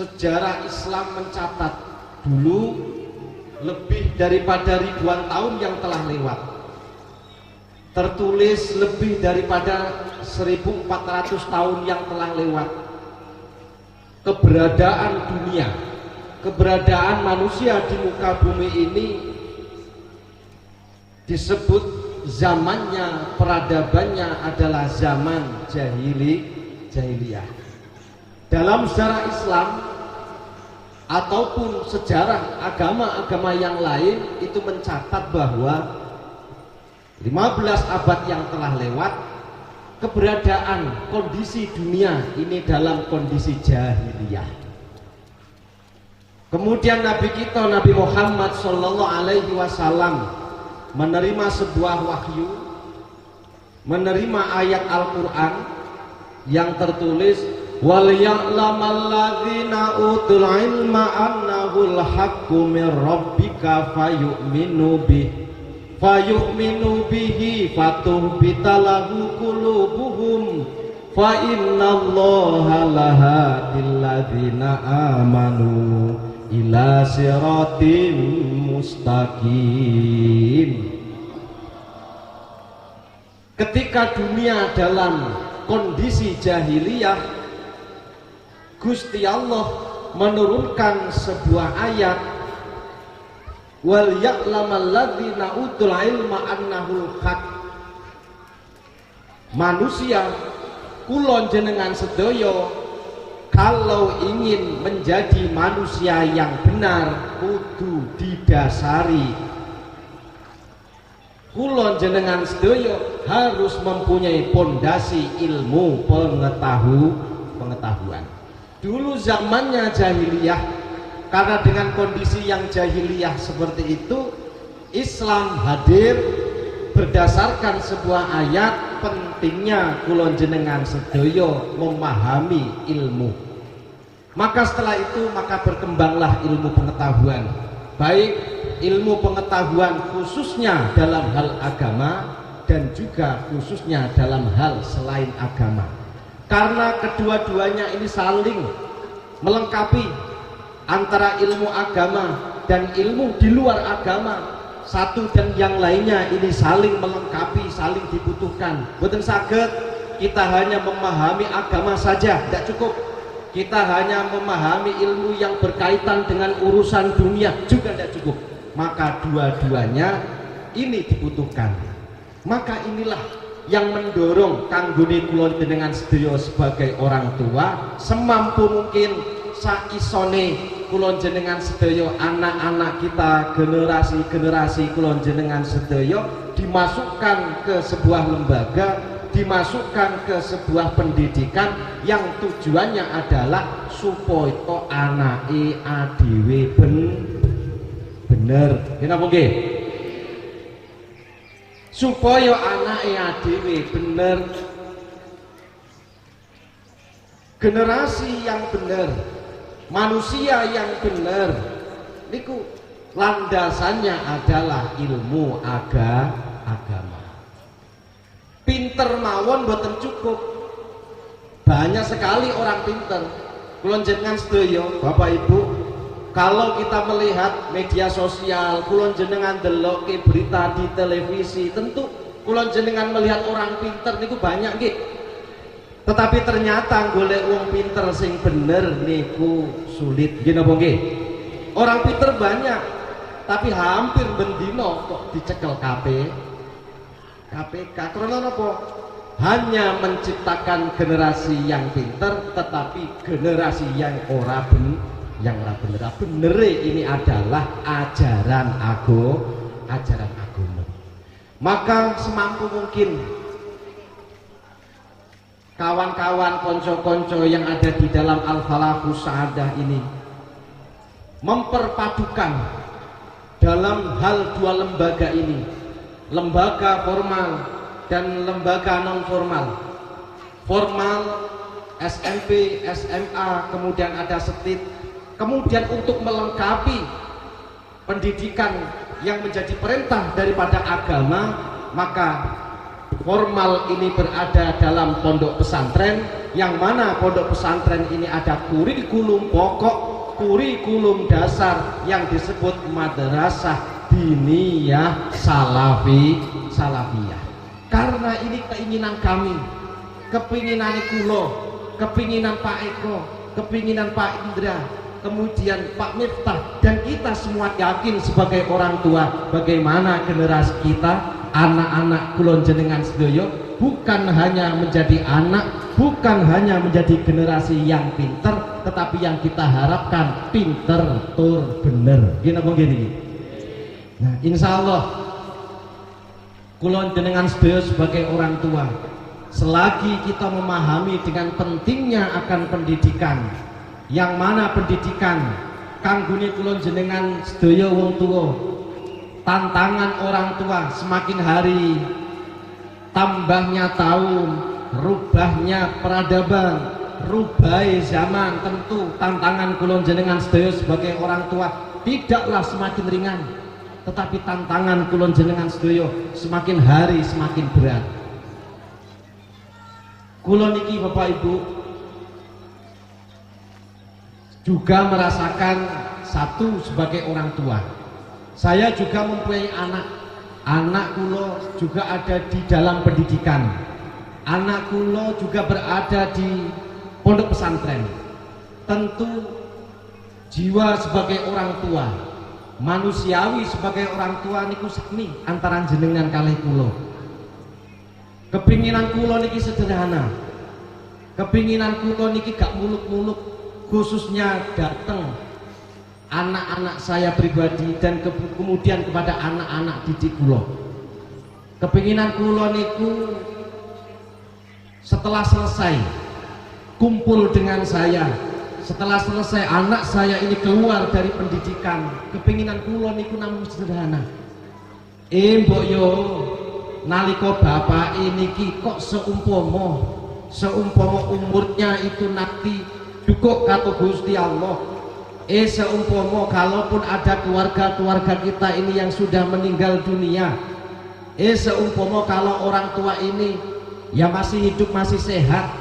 sejarah Islam mencatat dulu lebih daripada ribuan tahun yang telah lewat, tertulis lebih daripada 1400 tahun yang telah lewat, keberadaan dunia, keberadaan manusia di muka bumi ini disebut zamannya, peradabannya adalah zaman jahiliyah. Dalam sejarah Islam ataupun sejarah agama-agama yang lain itu mencatat bahwa 15 abad yang telah lewat, keberadaan kondisi dunia ini dalam kondisi jahiliyah. Kemudian Nabi kita, Nabi Muhammad SAW menerima sebuah wahyu, menerima ayat Al-Quran yang tertulis wal ya'lamal ladzina utul ilma annahul haqqu min rabbika fayu'minu bihi fatuhbita lahu qulubuhum fa innallaha lahadil ladzina amanu ila siratim mustaqim. Ketika dunia dalam kondisi jahiliyah, Gusti Allah menurunkan sebuah ayat wal ya'lamal ladzina utul ilma annahul haq. Manusia kulon jenengan sedaya kalau ingin menjadi manusia yang benar kudu didasari, kulon jenengan sedaya harus mempunyai pondasi ilmu pengetahuan. Dulu zamannya jahiliyah, karena dengan kondisi yang jahiliyah seperti itu, Islam hadir berdasarkan sebuah ayat pentingnya kulon jenengan sedaya memahami ilmu. Maka setelah itu maka berkembanglah ilmu pengetahuan, baik ilmu pengetahuan khususnya dalam hal agama dan juga khususnya dalam hal selain agama, karena kedua-duanya ini saling melengkapi antara ilmu agama dan ilmu di luar agama. Satu dan yang lainnya ini saling melengkapi, saling dibutuhkan. Boten saged kita hanya memahami agama saja, tidak cukup. Kita hanya memahami ilmu yang berkaitan dengan urusan dunia juga tidak cukup. Maka dua-duanya ini dibutuhkan. Maka inilah yang mendorong kanggone kula jenengan sedaya sebagai orang tua semampu mungkin saisone kula jenengan sedaya, anak-anak kita, generasi-generasi kula jenengan sedaya dimasukkan ke sebuah lembaga, dimasukkan ke sebuah pendidikan yang tujuannya adalah supaya anake adewe bener. Napa nggih? Supaya anake adewe bener, generasi yang bener, manusia yang bener niku landasannya adalah ilmu agama. Pinter mawon boten cukup. Banyak sekali orang pinter. Kula jenengan sedaya Bapak Ibu, kalau kita melihat media sosial, kula jenengan deloke berita di televisi, tentu kula jenengan melihat orang pinter niku banyak nggih. Tetapi ternyata golek wong pinter sing bener niku sulit. Nggih napa nggih? Orang pinter banyak, tapi hampir bendino kok dicekel KPK. Karena apa? Hanya menciptakan generasi yang pinter, tetapi generasi yang ora bener. Ini adalah ajaran agama. Maka semampu mungkin kawan-kawan, konco-konco yang ada di dalam Al-Falahus Sa'adah ini memperpadukan dalam hal dua lembaga ini, lembaga formal dan lembaga non formal. Formal SMP, SMA, kemudian ada STIT, kemudian untuk melengkapi pendidikan yang menjadi perintah daripada agama, maka formal ini berada dalam pondok pesantren, yang mana pondok pesantren ini ada kurikulum pokok, kurikulum dasar yang disebut madrasah diniyah salafiyah. Karena ini keinginan kami, kepinginan kulo, kepinginan Pak Eko, kepinginan Pak Indra, kemudian Pak Miftah, dan kita semua yakin sebagai orang tua bagaimana generasi kita, anak-anak kulon jenengan sedoyo, bukan hanya menjadi anak, bukan hanya menjadi generasi yang pinter, tetapi yang kita harapkan pinter tur bener. Gini apa gini? Nah, insya Allah kulon jenengan sedoyo sebagai orang tua, selagi kita memahami dengan pentingnya akan pendidikan, yang mana pendidikan kanggone kulon jenengan sedoyo wong tua, tantangan orang tua semakin hari, tambahnya tahun, rubahnya peradaban, rubai zaman, tentu tantangan kulon jenengan sedoyo sebagai orang tua tidaklah semakin ringan, tetapi tantangan kulon jenengan sedoyo semakin hari semakin berat. Kulon iki Bapak Ibu juga merasakan satu sebagai orang tua. Saya juga mempunyai anak kulo juga ada di dalam pendidikan, anak kulo juga berada di pondok pesantren. Tentu jiwa sebagai orang tua, manusiawi sebagai orang tua niku sakni antara jenengan kalih kulo. Kepinginan kulo niki sederhana, kepinginan kulo niki gak muluk-muluk, khususnya datang anak-anak saya pribadi dan kemudian kepada anak-anak didik kulo. Kepinginan kulo niku setelah selesai kumpul dengan saya, setelah selesai anak saya ini keluar dari pendidikan, kepinginan kulo niku namun sederhana. Mbok yo nalika bapak ini kok seumpama umurnya itu nanti cukup kata Gusti Allah, seumpama kalaupun ada keluarga kita ini yang sudah meninggal dunia, seumpama kalau orang tua ini yang masih hidup masih sehat,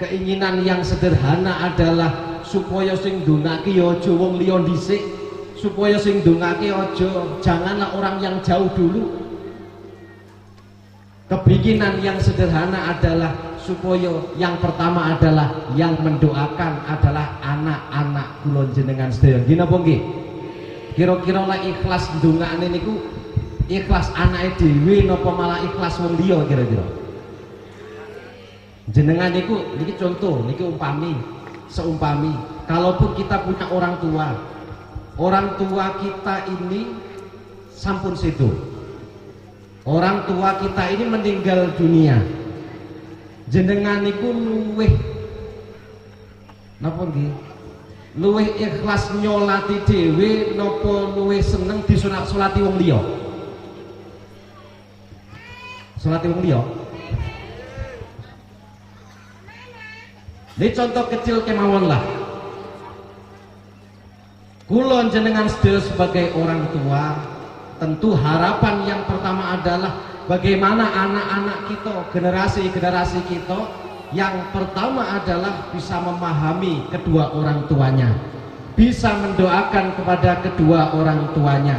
keinginan yang sederhana adalah supaya sing ndongake aja wong liya dhisik, supaya sing ndongake aja janganlah orang yang jauh dulu. Kepinginan yang sederhana adalah supaya yang pertama adalah yang mendoakan adalah anak-anak kulon jenengan sedaya. Gini apa nggih? Kira-kira lah ikhlas ndongakne niku ikhlas anake dhewe napa malah ikhlas wong liya kira-kira? Jenengan niku niki contoh, niki seumpami kalaupun kita punya orang tua kita ini sampun sedo, orang tua kita ini meninggal dunia, jenengan niku luweh napa nggih? Luweh ikhlas nyolati dhewe napa luweh seneng disunat-sulati wong liya? Sulati wong liya? Ini contoh kecil kemawon lah. Kulon jenengan sedaya sebagai orang tua, tentu harapan yang pertama adalah bagaimana anak-anak kita, generasi kita, yang pertama adalah bisa memahami kedua orang tuanya, bisa mendoakan kepada kedua orang tuanya,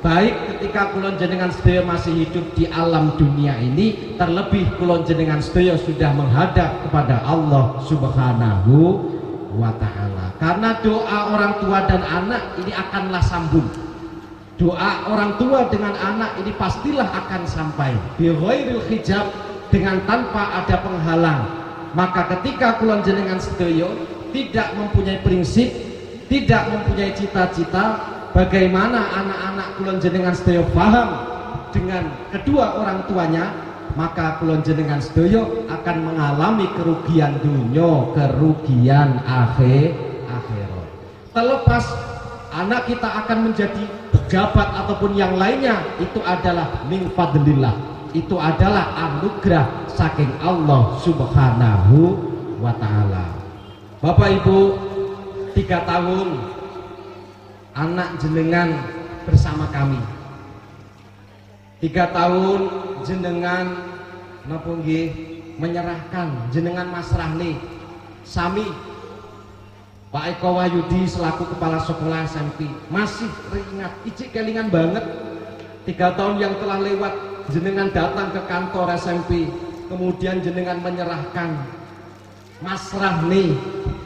baik ketika kulon jenengan sedaya masih hidup di alam dunia ini, terlebih kulon jenengan sedaya sudah menghadap kepada Allah Subhanahu wa ta'ala. Karena doa orang tua dan anak ini akanlah sambung, doa orang tua dengan anak ini pastilah akan sampai bi ghairil hijab, dengan tanpa ada penghalang. Maka ketika kulon jenengan sedaya tidak mempunyai prinsip, tidak mempunyai cita-cita, bagaimana anak-anak kulon jenengan sedaya paham dengan kedua orang tuanya, maka kulon jenengan sedaya akan mengalami kerugian dunia, kerugian akhirat. Terlepas anak kita akan menjadi pejabat ataupun yang lainnya, itu adalah min fadlillah, itu adalah anugerah saking Allah Subhanahu wa ta'ala. Bapak Ibu, 3 tahun anak jenengan bersama kami, 3 tahun jenengan napa nggih menyerahkan jenengan masrahne sami Pak Eko Wahyudi selaku kepala sekolah SMP masih teringat icik kelingan banget 3 tahun yang telah lewat jenengan datang ke kantor SMP kemudian jenengan menyerahkan masrahne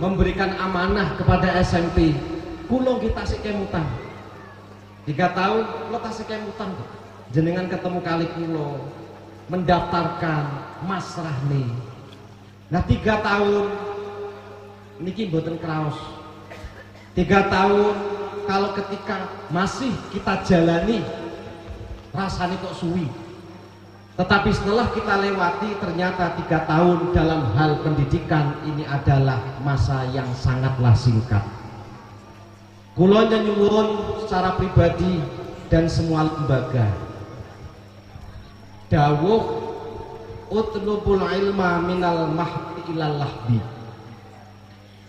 memberikan amanah kepada SMP kula kita sik kemutan 3 tahun kula tasik kemutan kok jenengan ketemu kali kula mendaftarkan masrahne nah 3 tahun niki mboten kraos 3 tahun kalau ketika masih kita jalani rasanya kok suwi tetapi setelah kita lewati ternyata 3 tahun dalam hal pendidikan ini adalah masa yang sangatlah singkat kula nyuwun secara pribadi dan semua lembaga dawuh utlubul ilma minal mahdi ilal lahdi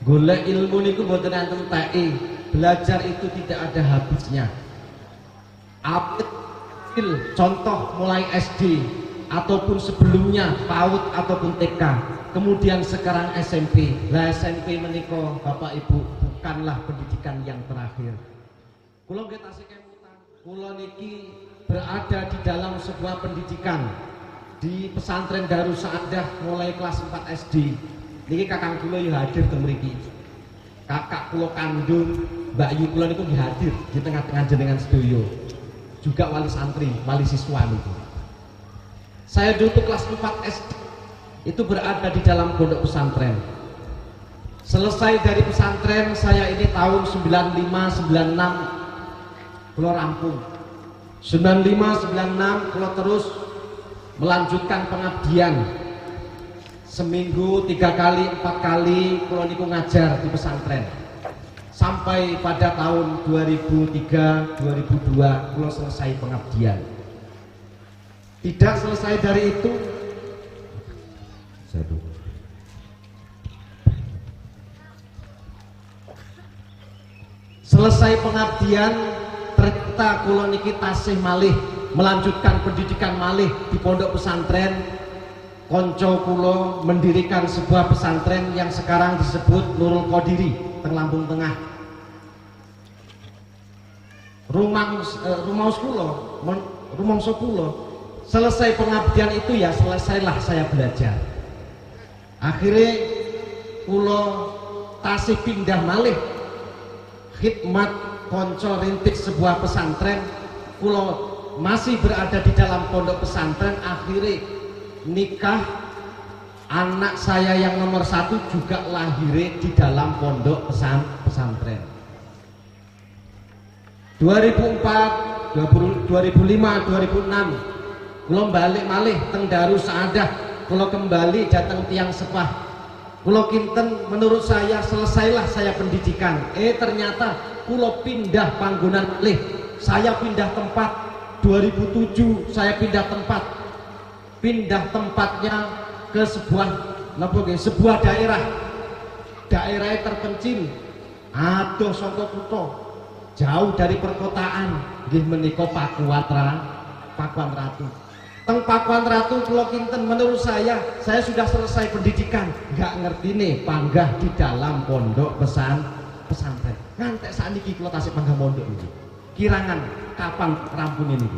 golek ilmu niku mboten enten teke belajar itu tidak ada habisnya apit contoh mulai SD ataupun sebelumnya PAUD ataupun TK kemudian sekarang SMP lah SMP menika Bapak Ibu bukanlah pendidikan yang terakhir kula nggih tasih kemutan kula niki berada di dalam sebuah pendidikan di pesantren Darus Saadah mulai kelas 4 SD niki kakang kula yo hadir teng mriki kakak kula kandung Mbak Yu kula niku hadir di tengah-tengah jenengan sedaya juga wali santri, wali siswa itu. Saya dulu kelas 4 SD itu berada di dalam pondok pesantren. Selesai dari pesantren saya ini tahun 95 96 kula rampung. 95 96 kula terus melanjutkan pengabdian. Seminggu 3 kali 4 kali kula niku ngajar di pesantren. Sampai pada tahun 2003 2002 kula selesai pengabdian. Tidak selesai dari itu selesai pengabdian ternyata kula niki tasih malih melanjutkan pendidikan malih di pondok pesantren. Konco kula mendirikan sebuah pesantren yang sekarang disebut Nurul Qadiri teng Lampung Tengah. Rumah kula selesai pengabdian itu ya selesailah saya belajar. Akhirnya kula tasih pindah malih khidmat konco rintik sebuah pesantren. Kula masih berada di dalam pondok pesantren. Akhirnya nikah, anak saya yang nomor 1 juga lahir di dalam pondok pesantren. 2004, 2005, 2006 kula balik malih teng Darus Saadah. Kula kembali datang tiang sepah. Kula kinten menurut saya selesailah saya pendidikan. Ternyata kula pindah panggonan malih. Saya pindah tempat 2007 saya pindah tempat. Pindah tempatnya ke sebuah daerah terpencil adoh saka kutha jauh dari perkotaan nggih menika Pakuan Ratu. Teng Pakuan Ratu kula kinten menurut saya sudah selesai pendidikan nggak ngerti nih panggah di dalam pondok pesantren ngantek sakniki kula tasih panggah mondok iki kirangan kapan rampung ini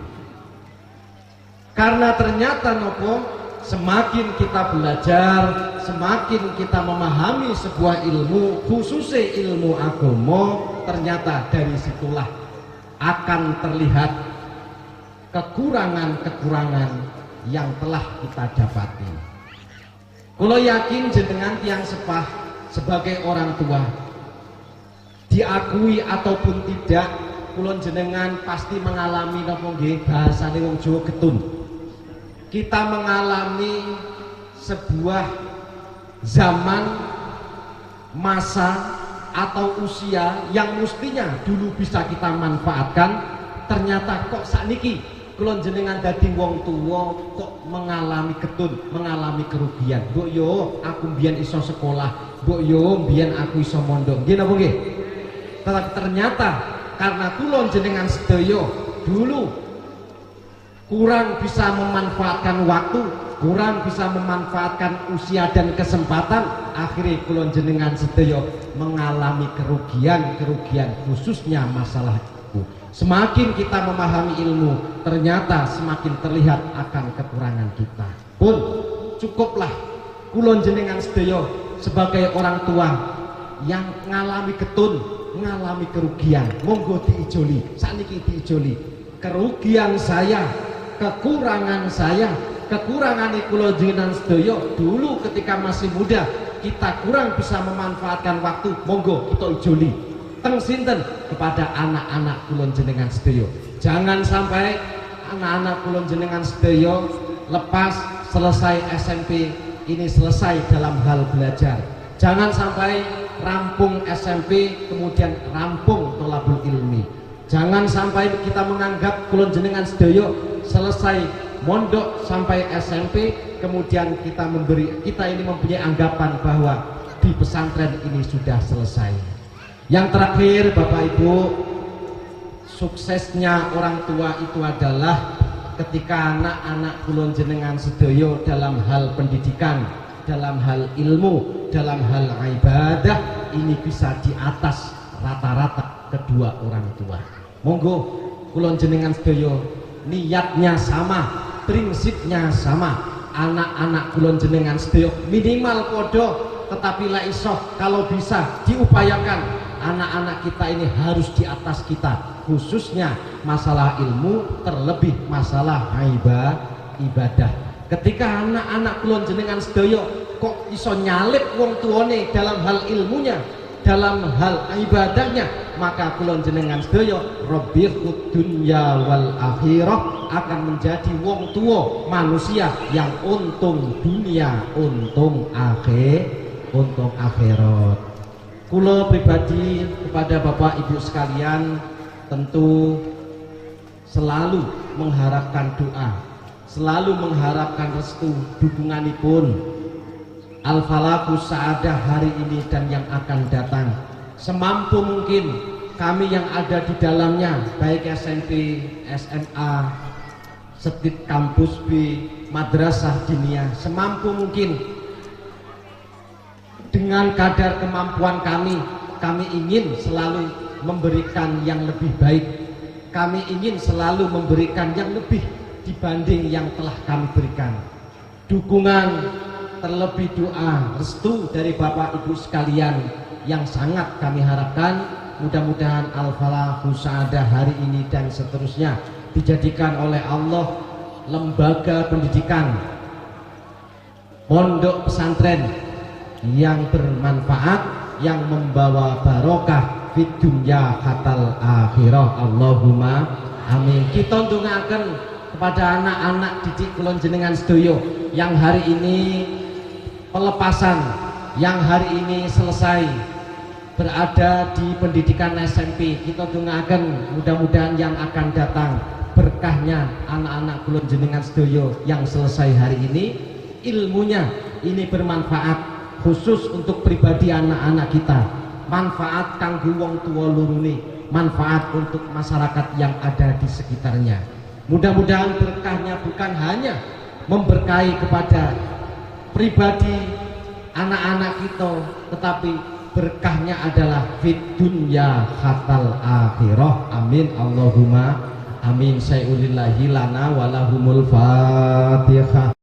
karena ternyata nopo semakin kita belajar semakin kita memahami sebuah ilmu khususnya ilmu agama ternyata dari situlah akan terlihat kekurangan-kekurangan yang telah kita dapati. Kula yakin jenengan tiang sepah sebagai orang tua diakui ataupun tidak kula jenengan pasti mengalami napa nggih bahasane wong Jawa getun. Kita mengalami sebuah zaman masa atau usia yang mestinya dulu bisa kita manfaatkan ternyata kok sakniki kula jenengan dadi wong tuwa kok mengalami getun, mengalami kerugian. Mbok yo aku mbiyen iso sekolah, mbok yo mbiyen aku iso mondok. Nggih napa nggih? Tetapi ternyata karena kula jenengan sedaya dulu kurang bisa memanfaatkan waktu, kurang bisa memanfaatkan usia dan kesempatan, akhirnya kulon jenengan sedaya mengalami kerugian khususnya masalah itu. Semakin kita memahami ilmu, ternyata semakin terlihat akan kekurangan kita. Pun cukuplah kulon jenengan sedaya sebagai orang tua yang ngalami ketun, ngalami kerugian, monggo diijoli, sakniki diijoli. Kerugian saya, kekurangan saya, kekurangan kula jenengan sedaya dulu ketika masih muda, kita kurang bisa memanfaatkan waktu, monggo kita ijoli teng sinten kepada anak-anak kula jenengan sedaya. Jangan sampai anak-anak kula jenengan sedaya lepas selesai SMP ini selesai dalam hal belajar. Jangan sampai rampung SMP kemudian rampung tholabul ilmi. Jangan sampai kita menganggap kula jenengan sedaya selesai mondok sampai SMP kemudian kita ini mempunyai anggapan bahwa di pesantren ini sudah selesai. Yang terakhir Bapak Ibu, suksesnya orang tua itu adalah ketika anak-anak kula jenengan sedaya dalam hal pendidikan, dalam hal ilmu, dalam hal ibadah ini bisa di atas rata-rata kedua orang tua. Monggo kula jenengan sedaya niatnya sama, prinsipnya sama. Anak-anak kula jenengan sedaya minimal podo, tetapi la iso kalau bisa diupayakan anak-anak kita ini harus di atas kita, khususnya masalah ilmu, terlebih masalah ibadah. Ketika anak-anak kula jenengan sedaya kok iso nyalip wong tuane dalam hal ilmunya, dalam hal ibadahnya, maka kula jenengan sedaya rabbihud dunya wal akhirah akan menjadi wong tua manusia yang untung dunia, untung akhirat. Kula pribadi kepada Bapak Ibu sekalian tentu selalu mengharapkan doa, selalu mengharapkan restu dukunganipun Al-Falaqus Sa'adah hari ini dan yang akan datang. Semampu mungkin kami yang ada di dalamnya, baik SMP, SMA, Setit Kampus B, Madrasah Diniyah, semampu mungkin dengan kadar kemampuan kami ingin selalu memberikan yang lebih baik. Kami ingin selalu memberikan yang lebih dibanding yang telah kami berikan. Dukungan, terlebih doa, restu dari Bapak Ibu sekalian yang sangat kami harapkan. Mudah-mudahan Al-Falaqus Sa'adah hari ini dan seterusnya dijadikan oleh Allah lembaga pendidikan, pondok pesantren yang bermanfaat, yang membawa barokah fid dunya hatal akhirah. Allahumma amin. Kita ndongaken kepada anak-anak didik kula jenengan sedaya yang hari ini pelepasan, yang hari ini selesai berada di pendidikan SMP. Kita ndongaken mudah-mudahan yang akan datang berkahnya anak-anak kula jenengan sedaya yang selesai hari ini, ilmunya ini bermanfaat khusus untuk pribadi anak-anak kita, manfaat kanggo wong tua lurune, manfaat untuk masyarakat yang ada di sekitarnya. Mudah-mudahan berkahnya bukan hanya memberkahi kepada pribadi anak-anak kita, tetapi berkahnya adalah fid dunya hatal akhirah. Amin Allahumma amin. Sayulillahi lana walahumul fatihah.